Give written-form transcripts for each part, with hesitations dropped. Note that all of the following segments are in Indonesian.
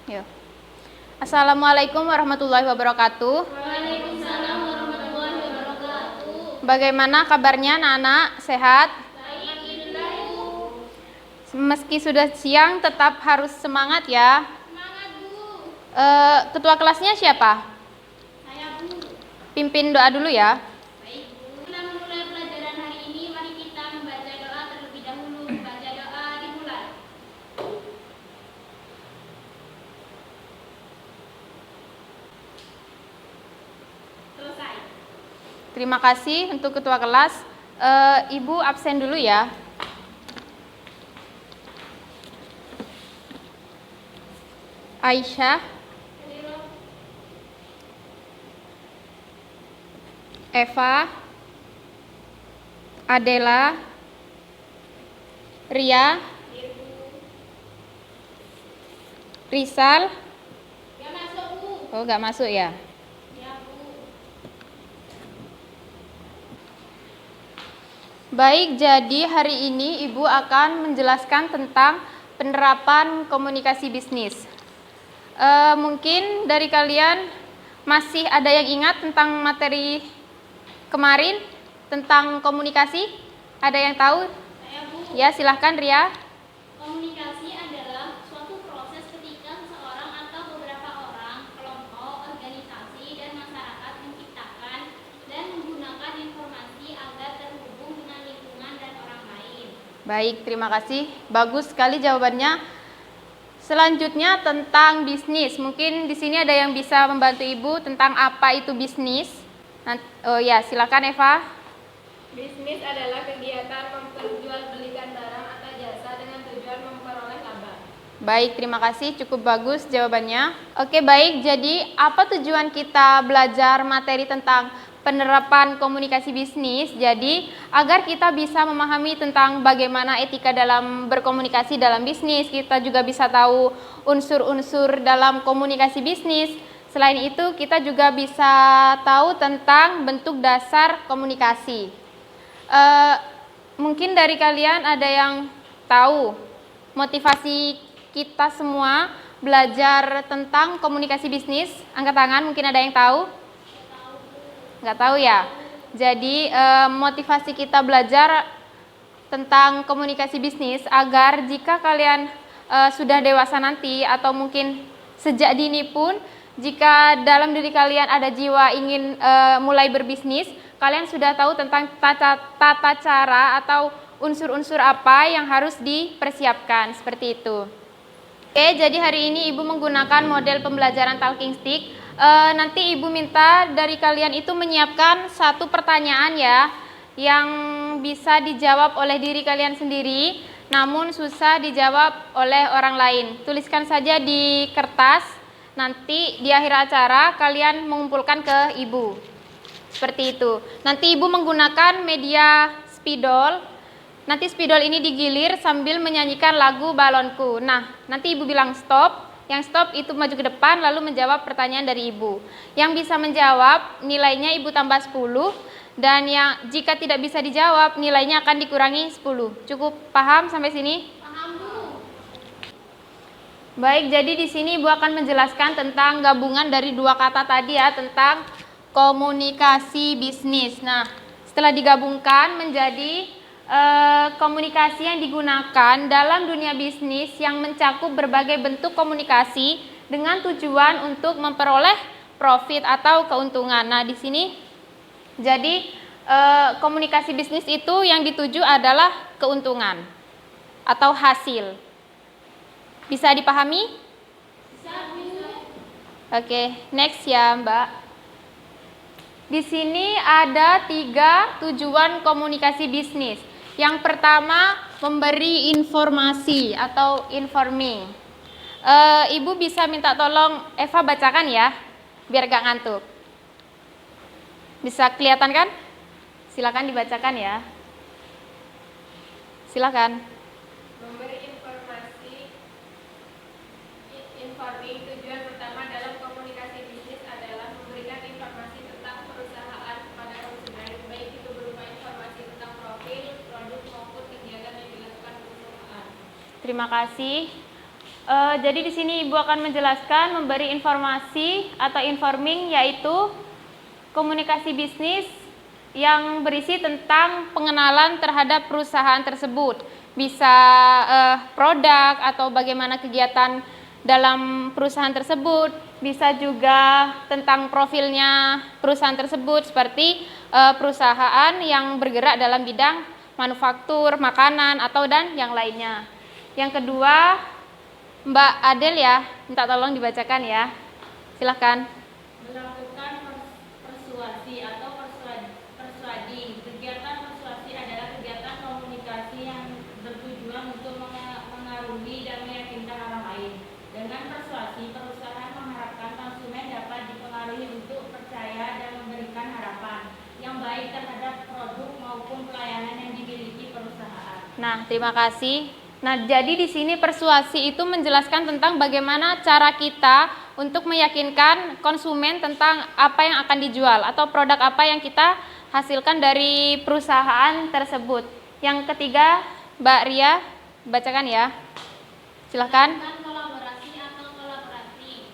Yo. Assalamualaikum warahmatullahi wabarakatuh. Waalaikumsalam warahmatullahi wabarakatuh. Bagaimana kabarnya anak-anak? Sehat? Baik, Ibu. Meski sudah siang, tetap harus semangat ya. Semangat, Bu. Ketua kelasnya siapa? Saya, Bu. Pimpin doa dulu ya. Baik, Bu. Kita memulai pelajaran hari ini. Mari kita membaca doa terlebih dahulu. Baca doa dimulai. Selesai. Terima kasih untuk ketua kelas. Ibu absen dulu ya. Aisyah, Eva, Adela, Ria, Rizal. Gak masuk, Bu. Oh, nggak masuk ya. Ya, Bu. Baik, jadi hari ini Ibu akan menjelaskan tentang penerapan komunikasi bisnis. Mungkin dari kalian masih ada yang ingat tentang materi kemarin tentang komunikasi? Ada yang tahu? Saya, Bu. Ya, silahkan Ria. Komunikasi adalah suatu proses ketika seseorang atau beberapa orang, kelompok, organisasi, dan masyarakat menciptakan dan menggunakan informasi agar terhubung dengan lingkungan dan orang lain. Baik, terima kasih. Bagus sekali jawabannya. Selanjutnya tentang bisnis. Mungkin di sini ada yang bisa membantu Ibu tentang apa itu bisnis. Oh ya, silakan Eva. Bisnis adalah kegiatan memperjualbelikan barang atau jasa dengan tujuan memperoleh laba. Baik, terima kasih. Cukup bagus jawabannya. Oke, baik. Jadi, apa tujuan kita belajar materi tentang penerapan komunikasi bisnis? Jadi, agar kita bisa memahami tentang bagaimana etika dalam berkomunikasi dalam bisnis, kita juga bisa tahu unsur-unsur dalam komunikasi bisnis. Selain itu, kita juga bisa tahu tentang bentuk dasar komunikasi. Mungkin dari kalian ada yang tahu motivasi kita semua belajar tentang komunikasi bisnis? Angkat tangan, mungkin ada yang tahu? Nggak tahu ya? Jadi motivasi kita belajar tentang komunikasi bisnis agar jika kalian sudah dewasa nanti atau mungkin sejak dini pun, jika dalam diri kalian ada jiwa ingin mulai berbisnis, kalian sudah tahu tentang tata cara atau unsur-unsur apa yang harus dipersiapkan, seperti itu. Oke, jadi hari ini Ibu menggunakan model pembelajaran talking stick. Nanti Ibu minta dari kalian itu menyiapkan satu pertanyaan ya, yang bisa dijawab oleh diri kalian sendiri, namun susah dijawab oleh orang lain. Tuliskan saja di kertas, nanti di akhir acara kalian mengumpulkan ke Ibu. Seperti itu. Nanti Ibu menggunakan media spidol. Nanti spidol ini digilir sambil menyanyikan lagu Balonku. Nah, nanti Ibu bilang stop. Yang stop itu maju ke depan lalu menjawab pertanyaan dari Ibu. Yang bisa menjawab nilainya Ibu tambah 10, dan yang jika tidak bisa dijawab nilainya akan dikurangi 10. Cukup paham sampai sini? Paham, Bu? Baik, jadi di sini Ibu akan menjelaskan tentang gabungan dari dua kata tadi ya, tentang komunikasi bisnis. Nah, setelah digabungkan menjadi komunikasi yang digunakan dalam dunia bisnis yang mencakup berbagai bentuk komunikasi dengan tujuan untuk memperoleh profit atau keuntungan. Nah, di sini jadi komunikasi bisnis itu yang dituju adalah keuntungan atau hasil. Bisa dipahami? Bisa, Bu. Oke, next ya, Mbak. Di sini ada 3 tujuan komunikasi bisnis. Yang pertama, memberi informasi atau informing. Ibu bisa minta tolong Eva bacakan ya, biar gak ngantuk. Bisa kelihatan kan? Silakan dibacakan ya. Silakan. Memberi informasi, informing. Tujuan pertama dalam komunikasi bisnis adalah memberikan informasi tentang perusahaan kepada konsumen, baik itu berupa informasi tentang profil, produk maupun kegiatan yang dilakukan perusahaan. Terima kasih. Jadi di sini Ibu akan menjelaskan, memberi informasi atau informing, yaitu komunikasi bisnis yang berisi tentang pengenalan terhadap perusahaan tersebut. Bisa produk atau bagaimana kegiatan dalam perusahaan tersebut, bisa juga tentang profilnya perusahaan tersebut, seperti perusahaan yang bergerak dalam bidang manufaktur, makanan, atau dan yang lainnya. Yang kedua, Mbak Adel ya, minta tolong dibacakan ya. Silahkan. Melakukan persuasi atau persuading. Kegiatan persuasi adalah kegiatan komunikasi yang bertujuan untuk mengaruhi dan meyakinkan orang lain. Dengan persuasi, perusahaan mengharapkan konsumen dapat dipengaruhi untuk percaya dan memberikan harapan yang baik terhadap produk maupun pelayanan yang dimiliki perusahaan. Nah, terima kasih. Nah, jadi di sini persuasi itu menjelaskan tentang bagaimana cara kita untuk meyakinkan konsumen tentang apa yang akan dijual atau produk apa yang kita hasilkan dari perusahaan tersebut. Yang ketiga, Mbak Ria, bacakan ya. Silahkan. Kolaborasi atau kolaborasi.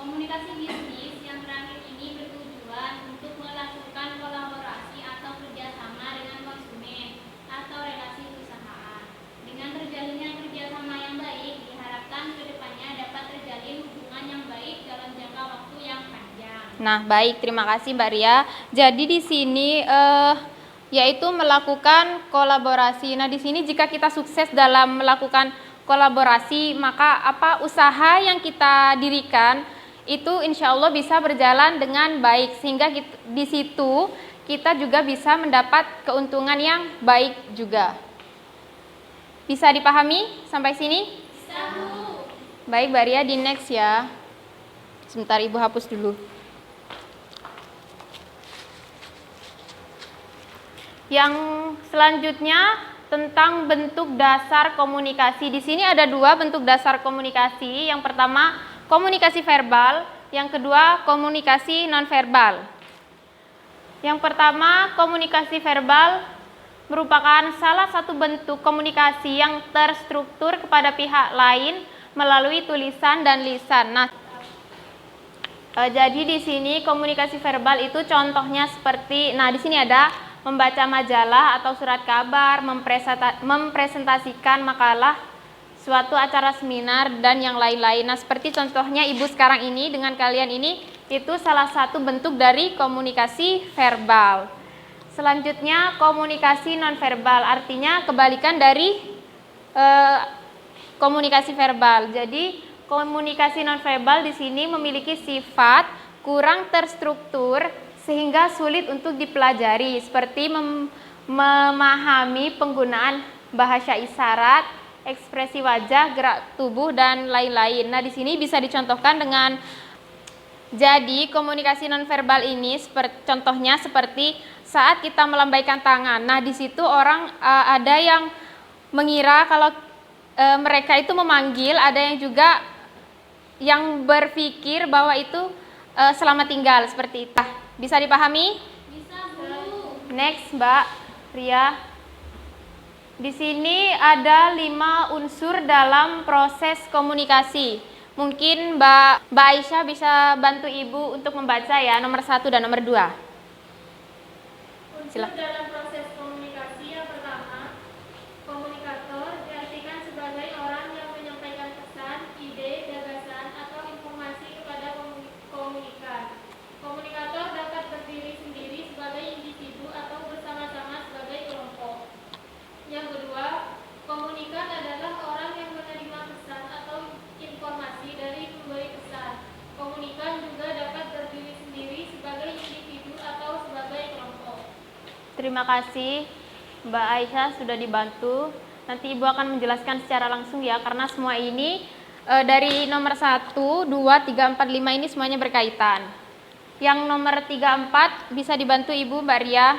Komunikasi bisnis yang terakhir ini bertujuan untuk melakukan kolaborasi atau kerjasama dengan konsumen atau relasi usahaan. Dengan terjalinnya kerjasama yang baik, diharapkan kedepannya dapat terjalin hubungan yang baik dalam jangka waktu yang panjang. Nah, baik, terima kasih Mbak Ria. Jadi di sini yaitu melakukan kolaborasi. Nah, di sini jika kita sukses dalam melakukan kolaborasi, maka usaha yang kita dirikan itu insya Allah bisa berjalan dengan baik, sehingga di situ kita juga bisa mendapat keuntungan yang baik juga. Bisa dipahami sampai sini? Bisa, Bu. Baik, Mbak Ria, di next ya. Sebentar, Ibu hapus dulu. Yang selanjutnya tentang bentuk dasar komunikasi. Di sini ada dua bentuk dasar komunikasi. Yang pertama, komunikasi verbal. Yang kedua, komunikasi nonverbal. Yang pertama, komunikasi verbal merupakan salah satu bentuk komunikasi yang terstruktur kepada pihak lain melalui tulisan dan lisan. Nah, jadi di sini komunikasi verbal itu contohnya seperti, nah di sini ada membaca majalah atau surat kabar, mempresentasikan makalah, suatu acara seminar, dan yang lain-lain. Nah, seperti contohnya Ibu sekarang ini dengan kalian ini, itu salah satu bentuk dari komunikasi verbal. Selanjutnya, komunikasi nonverbal, artinya kebalikan dari komunikasi verbal. Jadi, komunikasi nonverbal di sini memiliki sifat kurang terstruktur sehingga sulit untuk dipelajari, seperti memahami penggunaan bahasa isyarat, ekspresi wajah, gerak tubuh, dan lain-lain. Nah, di sini bisa dicontohkan dengan, jadi komunikasi nonverbal ini contohnya seperti saat kita melambaikan tangan. Nah, di situ orang ada yang mengira kalau mereka itu memanggil, ada yang juga yang berpikir bahwa itu selamat tinggal, seperti itu. Bisa dipahami? Bisa, Bu. Next, Mbak Ria. Di sini ada 5 unsur dalam proses komunikasi. Mungkin Mbak Aisyah bisa bantu Ibu untuk membaca ya, nomor 1 dan nomor 2. Unsur dalam proses komunikasi yang pertama, komunikator diartikan sebagai orang yang menyampaikan pesan, ide, gagasan, atau informasi kepada komunikan. Komunikator dapat berdiri sendiri sebagai individu atau bersama-sama sebagai kelompok. Yang kedua, komunikan adalah orang yang menerima pesan atau informasi dari pemberi pesan. Komunikan juga dapat berdiri sendiri sebagai individu atau sebagai kelompok. Terima kasih Mbak Aisyah sudah dibantu. Nanti Ibu akan menjelaskan secara langsung ya, karena semua ini dari nomor 1, 2, 3, 4, 5 ini semuanya berkaitan. Yang nomor 3, 4 bisa dibantu Ibu Mbak Ria.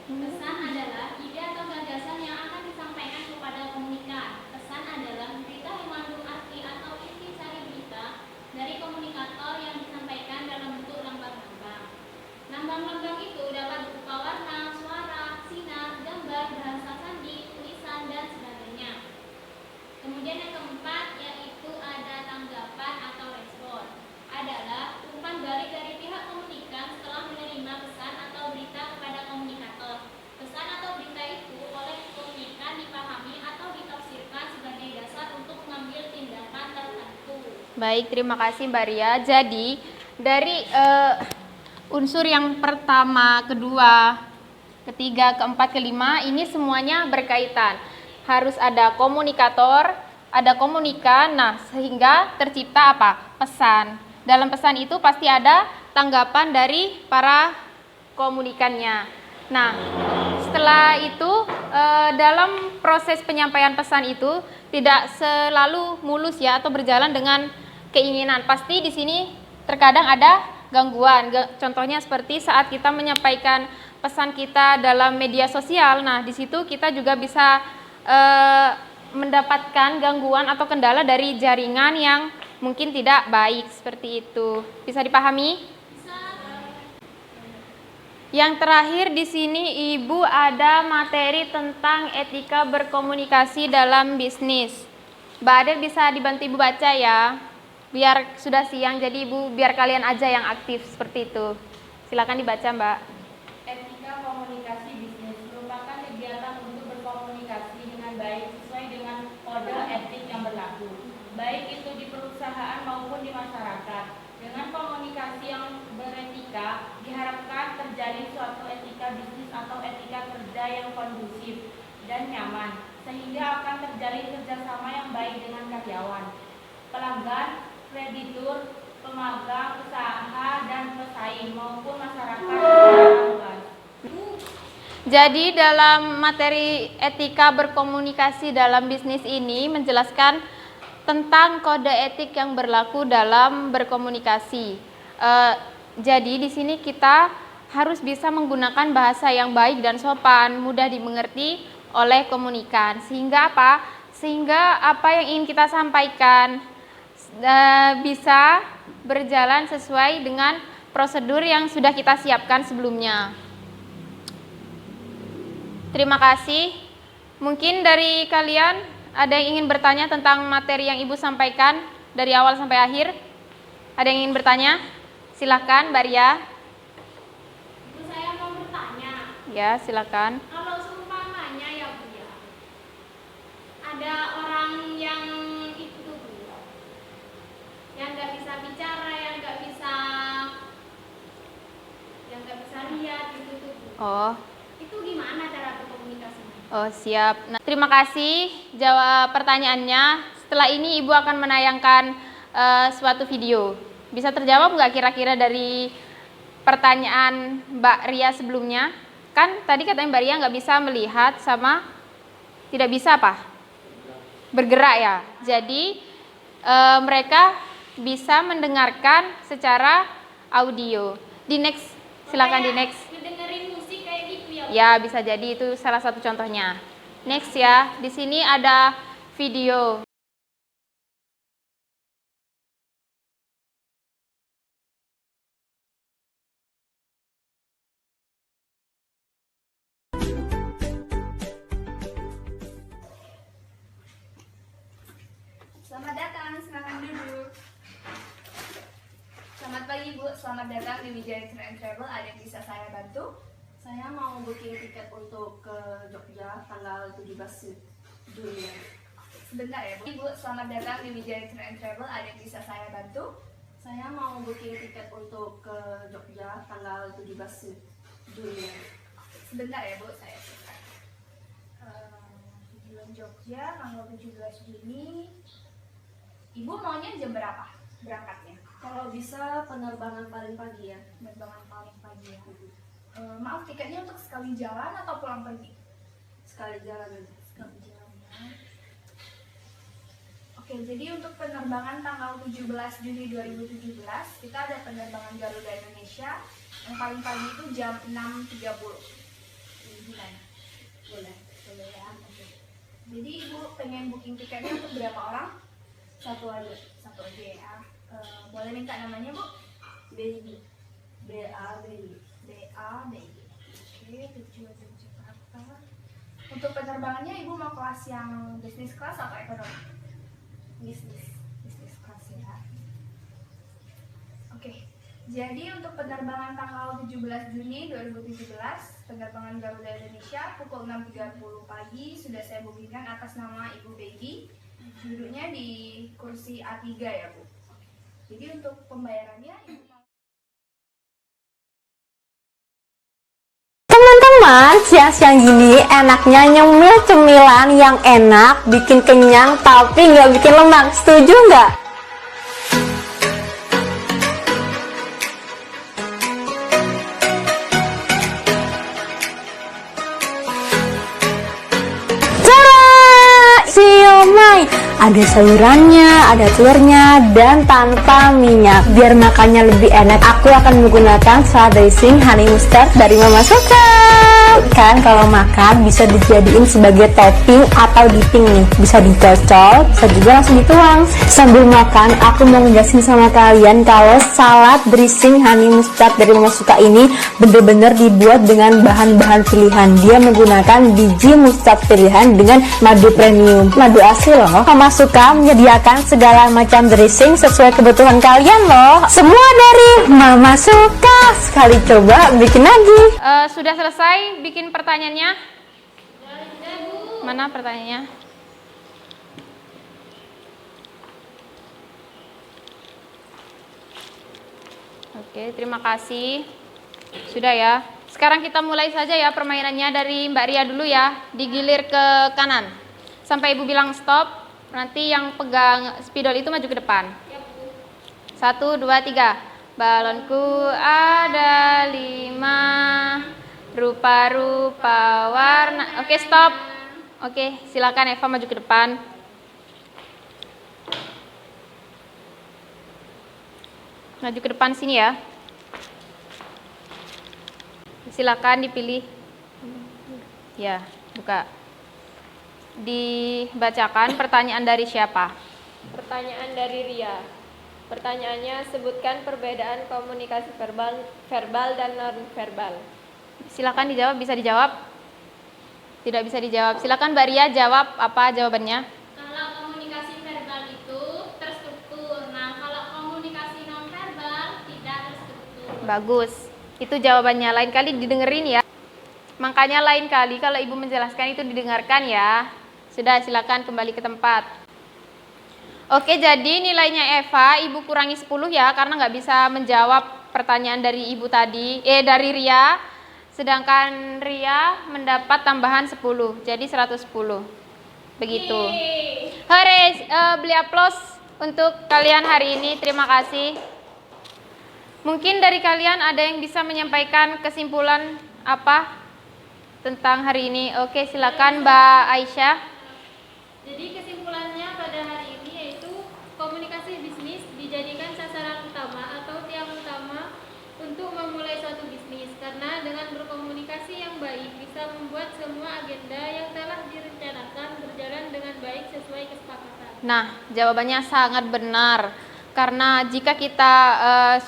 Pesan adalah ide atau gagasan yang akan disampaikan kepada komunikan. Pesan adalah berita yang mengandung arti atau intisari berita dari komunikator yang disampaikan dalam bentuk lambang-lambang. Lambang-lambang itu dapat berupa warna, suara, sinar, gambar, bahasa sandi, tulisan, dan sebagainya. Kemudian yang keempat yaitu ada tanggapan atau respon. Adalah umpan balik dari pihak komunikan setelah menerima pesan atau berita kepada komunikator. Pesan atau berita itu oleh komunikan dipahami atau ditafsirkan sebagai dasar untuk mengambil tindakan tertentu. Baik, terima kasih Mbak Ria. Jadi dari unsur yang pertama, kedua, ketiga, keempat, kelima ini semuanya berkaitan. Harus ada komunikator, ada komunikan. Nah, sehingga tercipta apa? Pesan. Dalam pesan itu pasti ada tanggapan dari para komunikannya. Nah, setelah itu dalam proses penyampaian pesan itu tidak selalu mulus ya atau berjalan dengan keinginan. Pasti di sini terkadang ada gangguan. Contohnya seperti saat kita menyampaikan pesan kita dalam media sosial. Nah, di situ kita juga bisa mendapatkan gangguan atau kendala dari jaringan yang mungkin tidak baik seperti itu. Bisa dipahami? Yang terakhir di sini Ibu ada materi tentang etika berkomunikasi dalam bisnis. Mbak Adel bisa dibantu Ibu baca ya. Biar sudah siang jadi Ibu biar kalian aja yang aktif seperti itu. Silakan dibaca Mbak. Etika komunikasi bisnis merupakan kegiatan untuk berkomunikasi dengan baik sesuai dengan kode etik yang berlaku, baik itu di perusahaan maupun di masyarakat. Dengan komunikasi yang beretika, diharapkan terjadi suatu etika bisnis atau etika kerja yang kondusif dan nyaman, sehingga akan terjalin kerjasama yang baik dengan karyawan, pelanggan, kreditur, pemagang, usaha, dan pesaing maupun masyarakat secara luas. Jadi dalam materi etika berkomunikasi dalam bisnis ini menjelaskan tentang kode etik yang berlaku dalam berkomunikasi. Jadi di sini kita harus bisa menggunakan bahasa yang baik dan sopan, mudah dimengerti oleh komunikan. Sehingga apa? Sehingga apa yang ingin kita sampaikan bisa berjalan sesuai dengan prosedur yang sudah kita siapkan sebelumnya. Terima kasih. Mungkin dari kalian ada yang ingin bertanya tentang materi yang Ibu sampaikan dari awal sampai akhir? Ada yang ingin bertanya? Silakan Mbak Ria. Bu, saya mau bertanya. Ya, silakan. Kalau seumpamanya ya Bu ya, ada orang yang itu Bu, yang nggak bisa bicara, yang nggak bisa lihat gitu tuh Bu. Oh. Itu gimana cara berkomunikasinya? Oh, siap. Nah, terima kasih jawab pertanyaannya. Setelah ini Ibu akan menayangkan suatu video. Bisa terjawab nggak kira-kira dari pertanyaan Mbak Ria sebelumnya? Kan tadi katanya Mbak Ria nggak bisa melihat sama tidak bisa apa? Bergerak ya. Jadi mereka bisa mendengarkan secara audio. Di next, silakan di next. Ngedengerin musik kayak gitu ya Bu? Ya, bisa jadi itu salah satu contohnya. Next ya, di sini ada video. Selamat datang, silakan duduk. Selamat pagi Bu, selamat datang di Wijaya Tour and Travel. Ada yang bisa saya bantu? Saya mau booking tiket untuk ke Jogja tanggal 17 Juli. Sebentar ya Bu. Selamat datang di Wijaya Tour and Travel. Ada yang bisa saya bantu? Saya mau booking tiket untuk ke Jogja tanggal 17 Juli. Sebentar ya Bu, saya cek. Tujuan Jogja tanggal 17 Juni. Ibu maunya jam berapa berangkatnya? Kalau bisa penerbangan paling pagi ya. Penerbangan paling pagi ya. Maaf, tiketnya untuk sekali jalan atau pulang pergi? Sekali jalan aja. Sekali jalan ya. Oke, jadi untuk penerbangan tanggal 17 Juni 2017 kita ada penerbangan Garuda Indonesia yang paling pagi itu jam 6.30. Gimana? Boleh. Boleh ya. Oke. Jadi Ibu pengen booking tiketnya untuk berapa orang? Satu aja. Satu aja ya. Boleh minta namanya Bu? Baby. BABY. Oke, tujuan Jakarta. Untuk penerbangannya Ibu mau kelas yang bisnis kelas atau ekonomi? bisnis kelas ya. Oke, jadi untuk penerbangan tanggal 17 Juni 2017, penerbangan Garuda Indonesia pukul 6.30 pagi sudah saya bookingkan atas nama Ibu Becky. Duduknya di kursi A3 ya Bu. Jadi untuk pembayarannya Ibu Teman-teman, siang-siang gini enaknya nyemil cemilan yang enak, bikin kenyang tapi nggak bikin lemak. Setuju nggak? Siomay, ada sayurannya, ada telurnya, dan tanpa minyak. Biar makannya lebih enak, aku akan menggunakan salad dressing honey mustard dari Mama Suka. Kan kalau makan bisa dijadiin sebagai topping atau dipping nih, bisa dicocol, bisa juga langsung dituang. Sambil makan, aku mau ngejelasin sama kalian kalau salad dressing honey mustard dari Mama Suka ini bener-bener dibuat dengan bahan-bahan pilihan. Dia menggunakan biji mustard pilihan dengan madu premium, madu asli loh. Mama Suka menyediakan segala macam dressing sesuai kebutuhan kalian loh. Semua dari Mama Suka. Sekali coba bikin lagi. Sudah selesai bikin pertanyaannya? Mana pertanyaannya? Oke, terima kasih. Sudah ya. Sekarang kita mulai saja ya permainannya dari Mbak Ria dulu ya. Digilir ke kanan. Sampai Ibu bilang stop. Nanti yang pegang spidol itu maju ke depan. 1, 2, 3. Balonku ada 5 rupa-rupa warna. Oke, stop. Oke, silakan Eva maju ke depan. Maju ke depan sini ya. Silakan dipilih. Ya, buka. Dibacakan pertanyaan dari siapa? Pertanyaan dari Ria. Pertanyaannya, sebutkan perbedaan komunikasi verbal dan non-verbal. Silakan dijawab, bisa dijawab? Tidak bisa dijawab. Silakan Mbak Ria jawab apa jawabannya? Kalau komunikasi verbal itu terstruktur. Nah, kalau komunikasi nonverbal tidak terstruktur. Bagus. Itu jawabannya. Lain kali didengerin ya. Makanya lain kali kalau Ibu menjelaskan itu didengarkan ya. Sudah, silakan kembali ke tempat. Oke, jadi nilainya Eva, Ibu kurangi 10 ya, karena nggak bisa menjawab pertanyaan dari Ibu tadi, dari Ria. Sedangkan Ria mendapat tambahan 10, jadi 110. Begitu. Hore, beli aplaus untuk kalian hari ini, terima kasih. Mungkin dari kalian ada yang bisa menyampaikan kesimpulan apa tentang hari ini? Oke, silakan Mbak Aisyah. Jadi kesimpulannya pada hari ini yaitu komunikasi bisnis dijadikan sasaran utama atau tiang utama untuk memulai suatu bisnis, karena dengan berkomunikasi yang baik bisa membuat semua agenda yang telah direncanakan berjalan dengan baik sesuai kesepakatan. Nah, jawabannya sangat benar. Karena jika kita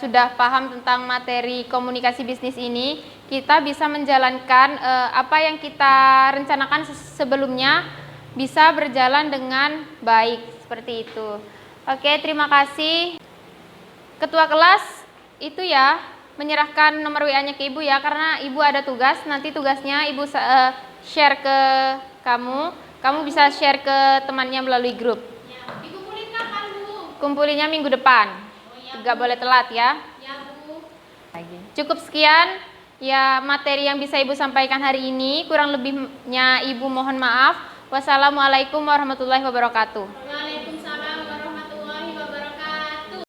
sudah paham tentang materi komunikasi bisnis ini, kita bisa menjalankan apa yang kita rencanakan sebelumnya bisa berjalan dengan baik, seperti itu. Oke, terima kasih. Ketua kelas itu ya, menyerahkan nomor WA-nya ke Ibu ya, karena Ibu ada tugas, nanti tugasnya Ibu share ke kamu bisa share ke temannya melalui grup. Ya, dikumpulin kapan, Bu? Kumpulinya minggu depan. Nggak boleh telat ya. Ya, Bu. Cukup sekian ya materi yang bisa Ibu sampaikan hari ini, kurang lebihnya Ibu mohon maaf. Wassalamualaikum warahmatullahi wabarakatuh.